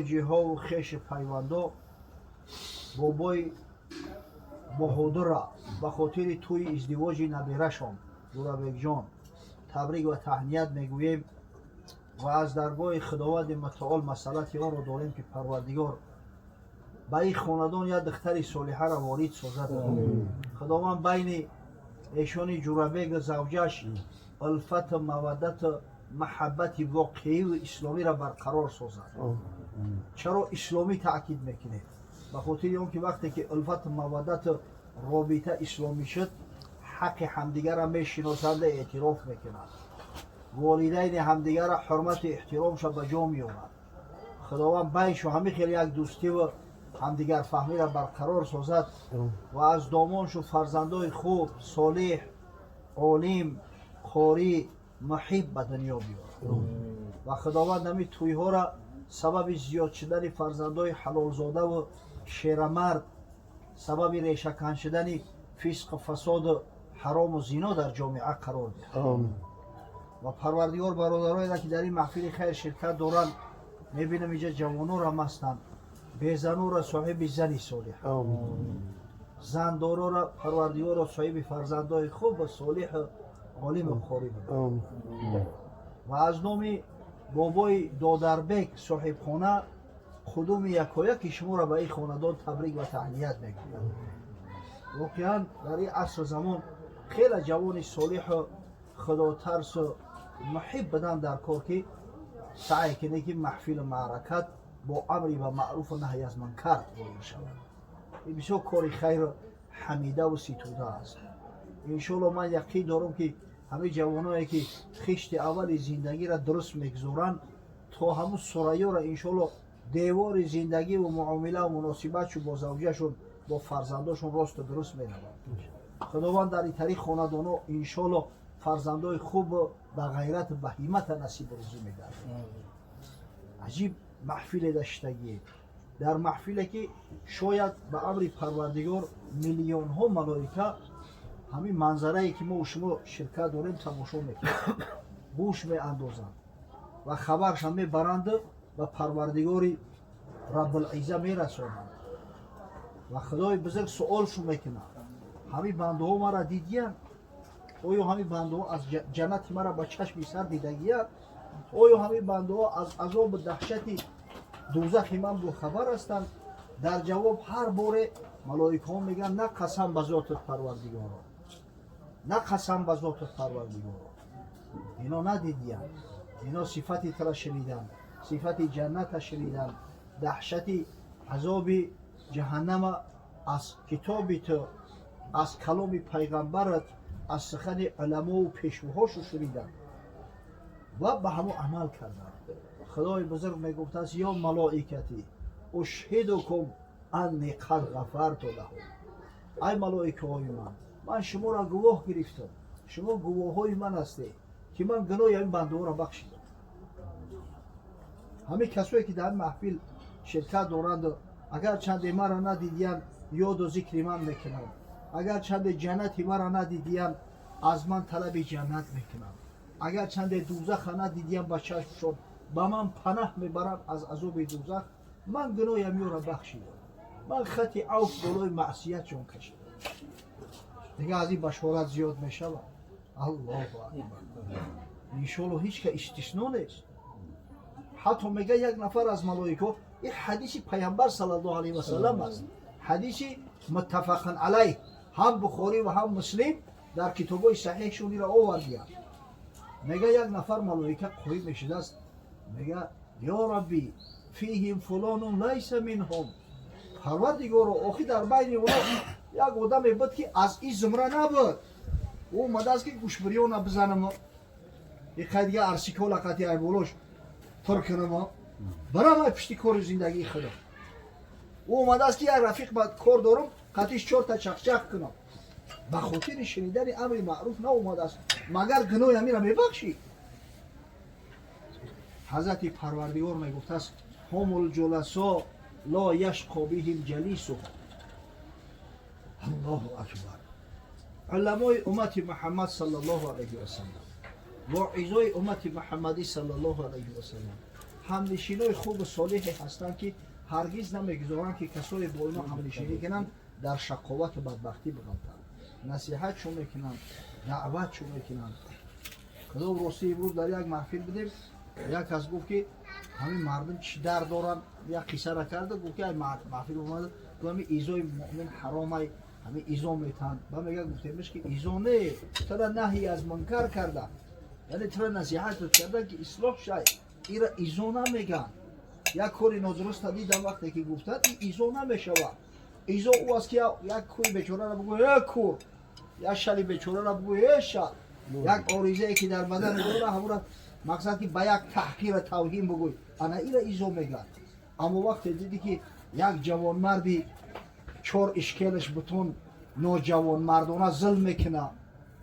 جیها و خیش پیوندو بابای بهادر به خاطر توی ازدواج نبیرشان جورابک جان تبریک و تهنیت میگوییم و از درگاه خداوند متعال مسئلت آن را داریم که پروردگار به این خاندان یک دختر صالحه را وارد سازد. خداوند بین ایشان جورابک و زوجش الفت مودت محبت واقعی و اسلامی را برقرار سازد. چرا اسلامی تاکید میکنه؟ به خاطر اون که وقتی که الفت مودت رابطه اسلامی شد حق همدیگر را میشناسند، اعتراف میکنند، والدین همدیگر را حرمت و احترامش به جا میآورد. خداوند بینشون همه خیلی یک دوستی و همدیگر فهمی را برقرار سازد و از دامانش و فرزندای خوب صالح عالم قاری محب به دنیا بیارد و خداوند همین توی ها را سبب زیاد شدن فرزندای حلال زاده و شیرمرد، سبب ریشه‌کن شدن فسق و فساد و حرام و زنا در جامعه قرار دهد. و پروردگار برادرایی را که در این محفل خیر شرکت دارند میبینم اینجا جوانو را هستند، بیزنو را صاحب زنی صالح، زندارا را پروردگار را صاحب فرزندای خوب و صالح و عالم و قاری بود. و از نام بابای دادربک صاحب خانه خودم یکایک شما را به این خاندان تبریک و تهنیت میگویم. واقعا در این عصر زمان خیلی جوان صالح و خدا ترس و محب بدن در کار که سعی کنه که محفل معرکت با امری و معروف و نهی از منکر وارد شود. این بسیار کار خیر حمیده و ستوده است. انشالله من یقین دارم که همه جوانایی که خشت اول زندگی را درست میگذارند تا همون سرایا را انشالله دیوار زندگی و معامله و مناسبتشون با زوجهشون با فرزنداشون راست و درست میروند. خداوند در این طریق خاندانا انشالله فرزندای خوب به غیرت و بهیمت نصیب روزی میدهد. عجیب محفل داشتگی در محفلی که شاید به امر پروردگار میلیون ها ملائکه همین منظره ای که ما و شما شرکت داریم تماشا میکنیم، گوش میاندازند و خبرش هم میبرند و پروردگاری رب العزه میرسانند و خدای بزرگ سؤالشون میکنه همین بنده ها مرا دیدین؟ آیا همین بنده ها از جنت مرا با چشم سر دیدگیه؟ آیا همین بنده ها از عذاب دهشتی دوزخ من با خبر هستند؟ در جواب هر باره ملائکه ها میگن نه قسم به ذات پروردگار، نه قسم به ذات پروردگار، اینا ندیدین، اینا صفتی ترا شنیدن، صفت جنت شنیدن، دهشتی عذاب جهنم از کتاب تو، از کلام پیغمبرت، از سخن علما و پیشواهاشو شنیدن و به همون عمل کردن. خدای بزرگ میگفت است یا ملائکتی اشهدکم انی قد غفرت لهم. ای ملائکه های من شما را گواه گرفتم، شما گواه های من هستی که من گناه این بنده ها را بخشیدم. همه کسایی که در محفل شرکت دارند اگر چند مرا ندیدین یاد و ذکر من میکنند، اگر چند جنت مرا ندیدین از من طلب جنت میکنند، اگر چند دوزخ ندیدین با چشمشون با من پناه میبرم از عذاب دوزخ. من گناه امیو را بخشیدم، من خط عوف بالای معصیت چون کشیدم. دیگه از این بشارت زیاد میشود. الله اکبر. انشالله هیچ که استثنا نیست. حتی میگه یک نفر از ملائکه، این حدیث پیامبر صلی الله علیه و سلم است، حدیث متفق علیه، هم بخاری و هم مسلم در کتابای صحیحشون را آوردند. میگه یک نفر ملائکه قوی میشد است، میگه یا ربی فیهم فلان لیس منهم. پروردگار آخی در بین اونا یک آدم بود که از این زمره نبود، او اومده است که گوشبریان بزنم یک دیگه ارسیکا لقتی ای بولوش تر کنم برام ای پشتی کار زندگی خودم. او اومده است که یک رفیق با کار دارم قطیش 4 تا چخچخ کنم. به خاطر شنیدن امر معروف نه اومده است مگر گناه امی را میبخشی. حضرت پروردگار میگفت است هم الجلساء لا یشقی بهم جلیسهم. الله اکبر. علمای امت محمد صلی الله علیه و سلم، واعظای امت محمدی صلی الله علیه و سلم، ҳамнишинои хубу солиҳе ҳастанд ки ҳаргиз намегузоранд ки касои бо онҳо ҳамнишинӣ кунанд дар шақовату бадбахтӣ биғалтанд. насиҳатшон мекунанд, даъватшон мекунанд. худо рости имрӯз дар як маҳфил будем, як кас гуфт ки ҳамин мардум чӣ дард доранд, як қиссара карда гуфт ки ай маҳфил омада ҳамин изои муъмин ҳаромай, ҳамин изо метанд. ба мега гуфтемш ки изо не, тора наҳӣ аз мункар карда, яъне тора насиҳатот карда ки ислоҳ шай, ира изо намеган. як кори нодуруста дидам вақте ки гуфтанд ин изо намешавад. изо ӯ аст ки як кӯи бечораро бигӯ е кӯр, як шали бечораро бигӯ е шал, як оризае ки дар бадане дора ҳамура мақсад ки ба як таҳқира тавҳим бигӯй, ана ира изо меган. аммо вақте диди ки як ҷавонмарди 4 ишкелаш бутун ноҷавонмардона зулм мекуна,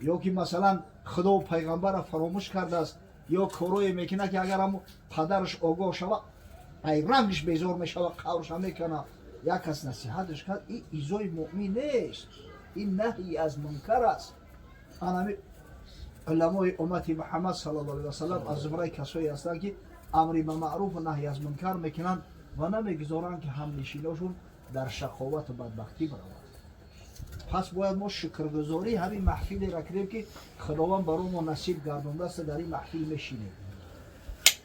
ё ки масалан худо пайғамбара фаромӯш кардааст, ё корое мекуна ки агар ҳамун падараш огоҳ шавад ай рангш безор мешава, қаврша мекана. як кас насиҳатш кард, ин изои муъмин нест, ин наҳйи аз мункар аст. анами уламои уммати муҳаммад саллаллоҳу алайҳи васалам аз зумраи касое ҳастанд ки амри ба маъруфу наҳйи аз мункар мекунанд ва намегузоранд ки ҳамнишиношон дар шақовату бадбахтӣ бараванд. пас бояд мо шукргузорӣ ҳамин маҳфилеро кунем ки худованд барои мо насиб гардондааст, дар ин маҳфил мешинем.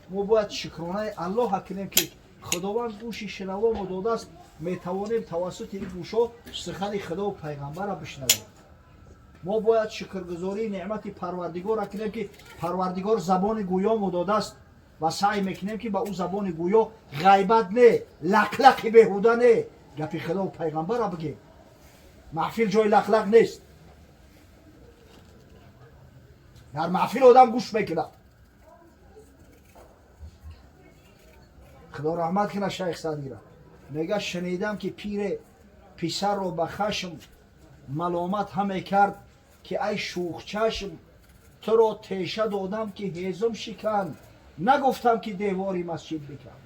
мо бояд шукронаи аллоҳа кунем ки худованд гӯши шинавомо додааст, метавонем тавассути ин гӯшҳо сухани худо пайғамбара бишнавем. мо бояд шукргузории неъмати парвардигора кунем ки парвардигор забони гӯёмо додааст ва саъй мекунем ки ба ӯ забони гӯё ғайбат не, лақлақи беҳуда не, гапи худо пайғамбара бигем. маҳфил ҷои лақлақ нест. дар маҳфил одам гӯш мекунад. худо раҳмат кунад шайх садира. мега шунидам ки пире писарро ба хашм маломат ҳаме кард ки ай шухчашм, туро теша додам ки ҳезум шикан, нагуфтам ки девори масҷид бикан.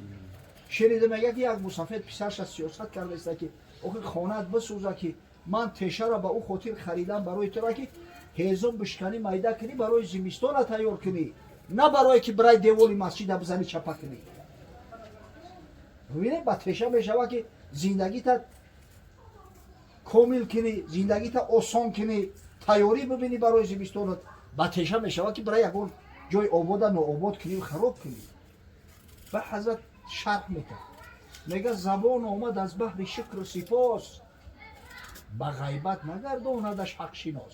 шунида мега ки як мусафед писарша сиёсат кардааст ки охи хонат бисӯза ки ман тешаро ба ӯ хотир харидам барои тура ки ҳезум бишканӣ майда кунӣ, барои зимистона тайёр кунӣ, на барое ки барои девори масҷида бизанӣ чапа кунӣ. бибине ба теша мешава ки зиндагита комил кунӣ, зиндагита осон кунӣ, тайёрӣ бибинӣ барои зимистонат. ба теша мешава ки барои ягон ҷои обода нообод кунӣ, хароб кунӣ. ба ҳазрат шарҳ мекард, мега забон омад аз баҳри шукру сипос, ба ғайбат нагардонадаш ҳақшинос.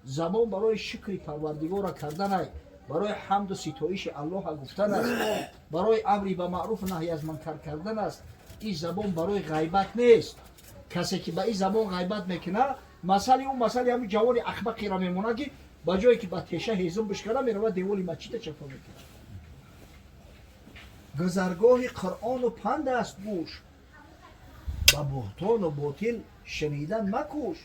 забон барои шукри парвардигора кардан ай, барои ҳамду ситоиши аллоҳа гуфтан аст, барои амри ба маъруфу наҳйи аз мункар кардан аст. ин забон барои ғайбат нест. касе ки ба ин забон ғайбат мекуна, масали ӯ масали ҳамин ҷавони ахмақира мемонад ки ба ҷое ки ба теша ҳезум бишкана меравад девори масҷида чапа мекунад. гузаргоҳи қуръону панд аст гӯш, ба буҳтону ботил шунидан макӯш.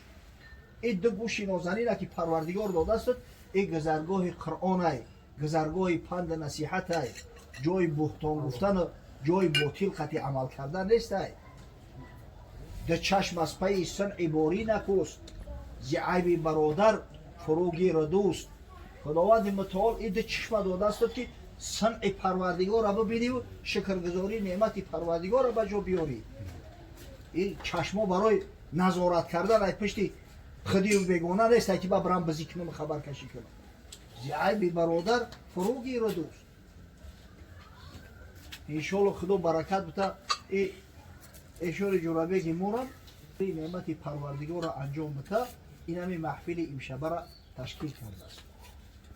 ин ду гӯши нозанина ки парвардигор додаастуд, ин гузаргоҳи қуръонай, гузаргоҳи панду насиҳатай, ҷои буҳтон гуфтану ҷои ботил қатъи амал кардан нестай. ду чашм аз пайи сунъи борӣ накуст, зи айби бародар фурӯ гиру дӯст. худованди мутаол ин ду чишма додаастуд ки сунъи парвардигора бибиниву шукргузории неъмати парвардигора ба ҷо биёрӣ. ин чашмо барои назорат кардан ай пишти худию бегона нестай ки ба бирам бизӣ кунам хабаркашӣ кунам. зи айби бародар фурӯ гиру дӯст. иншоалло худо баракат бита. эшори ҷурабеги мурам неъмати парвардигора анҷом бита ин ҳамин маҳфили имшабара ташкил кардааст.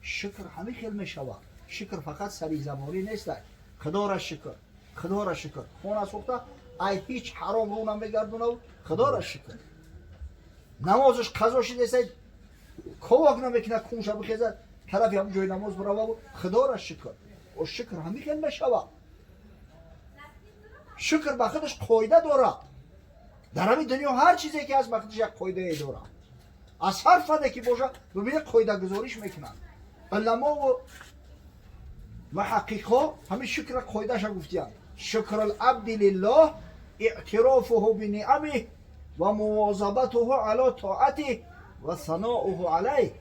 шукр ҳамин хел мешавад. шукр фақат сари забонӣ нестай. худора шукр, худора шукр. хона сохта ай ҳеҷ ҳаром рӯ намегардонав, худора шукр. намозаш қазоши нестай, ковак намекунад, кунша бихезад тарафи ҳамун ҷои намоз бирававу худора шукр. шукр ҳамин хел мешавад. шукр ба худаш қоида дорад. дар ҳамин дунё ҳар чизе ки ҳаст ба худаш як қоидае дорад. аз ҳар фане ки боша бибинед қоидагузориш мекунанд. уламову муҳаққиқҳо ҳамин шукра қоидаша гуфтиянд. шукрул абди лиллоҳ иътирофуҳу биниъамиҳ ва мувозабатуҳу ало тоатиҳ ва саноуҳу алайҳ.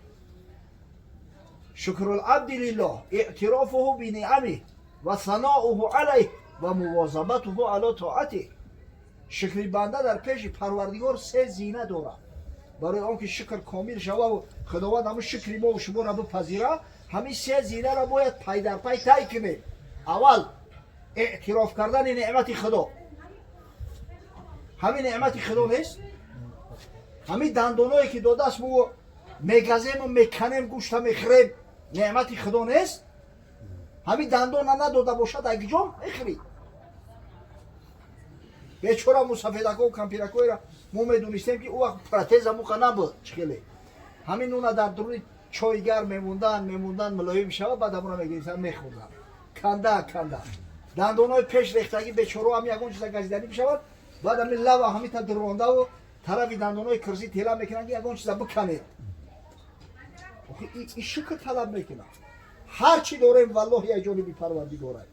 шукрул абди лиллоҳ иътирофуҳу биниъамиҳ. و ثناؤه علیه و مواظبته علی طاعته. شکری بنده در پیش پروردگار سه زینه دارد. برای آنکه شکر کامل شود و خداوند همون شکری ما و شما را بپذیره، همین سه زینه را باید پی در پی طی کنیم. اول اعتراف کردن نعمت خدا. همین نعمت خدا نیست؟ همین دندانایی که داده است ما میگزیم و میکنیم گوشت میخوریم، نعمت خدا نیست؟ همین دندان نداده باشد اگه جام میخوری. بیچاره مسافرکا و کمپیرکایی را ما میدونستیم که او وقت پرتز موقع نبود چخیلی. همین اونا در درون چایگر میموندن ملایم شود، بعد همون را میگریستن میخوردن کنده دندانای پیش ریختگی بیچاره هم یکون چیزا گزیدنی بشود، بعد همین لب همین تا درونده و طرف دندانای کرزی تیلا میکنن که یکون چیزا بکنید. این شکر طلب میکنن. هر چی داریم والله یک جانبی پروردگاره.